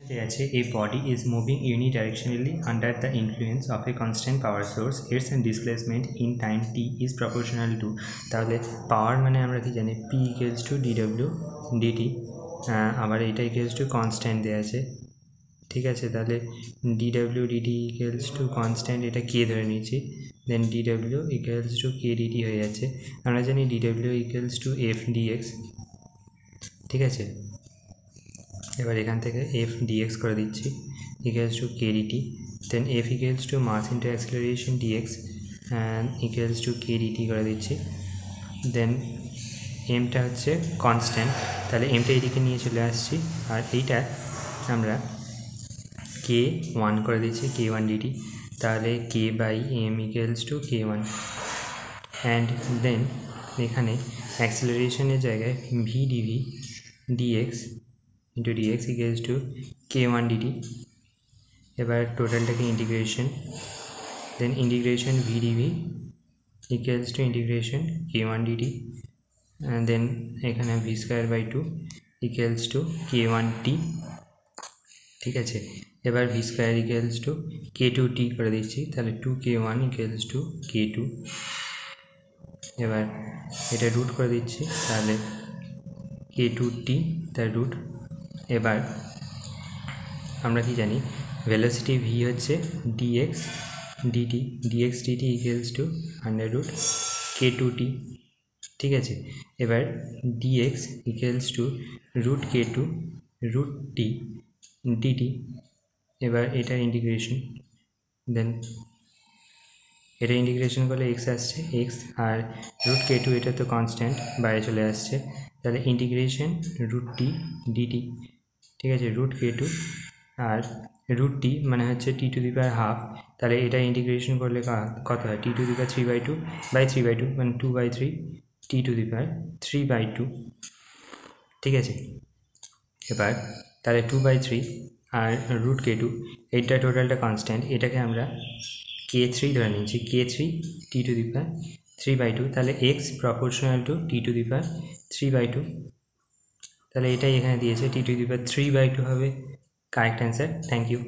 A body is moving unidirectionally under the influence of a constant power source. Its displacement in time t is proportional to তাহলে পাওয়ার মানে আমরা কি জানি p equals to dw dt আবার এটা equals to constant দেয়া আছে ঠিক আছে তাহলে dw dt equals to constant এটা k ধরে নিয়েছি then dw equals to k dt হয়ে যাচ্ছে আমরা জানি dw equals to f dx ঠিক আছে এবার এখান থেকে f dx করে দিচ্ছি equals to k dt then f equals to mass into acceleration dx and equals to k dt করে দিচ্ছি then m টা হচ্ছে কনস্ট্যান্ট তাহলে m টা এদিকে নিয়ে চলে আসছি আর এইটা আমরা k1 করে দিচ্ছি k1 dt তাহলে k by m equals to k1 and then এখানে অ্যাক্সেলারেশনের জায়গায় v dv dx into dx equals to k1 dt এবার টোটালটাকে integration then integration v dv equals to integration k1 dt and then এখানে v square by 2 equals to k1 t ঠিক আছে এবার v square equals to k2 t করে দিচ্ছি তাহলে 2k1 equals to k2 এবার এটা রুট করে দিচ্ছি তাহলে k2t তার রুট এবার আমরা কি জানি ভেলোসিটি v হচ্ছে dx dt dx dt equals to under root k2t ঠিক আছে এবার dx equals to root k2 root t dt এবার এটা ইন্টিগ্রেশন দেন এটা ইন্টিগ্রেশন করলে x আসছে x আর root k2 এটা তো কনস্ট্যান্ট বাইরে চলে আসছে তাহলে ইন্টিগ্রেশন root t dt ঠিক আছে root k2 আর root t মানে হচ্ছে t to the power half তাহলে এটা ইন্টিগ্রেশন করলে কত হয় t to the power 3/2 by 3/2 মানে 2/3 t to the power 3/2 ঠিক আছে এবার তাহলে 2/3 আর root k2 এইটা টোটালটা কনস্ট্যান্ট এটাকে আমরা k3 ধরে নিচ্ছি k3 t to the power 3/2 তাহলে x proportional to t to the power 3/2 তাহলে এটাই এখানে দিয়েছে t to the power 3/2 হবে কারেক্ট অ্যান্সার থ্যাংক ইউ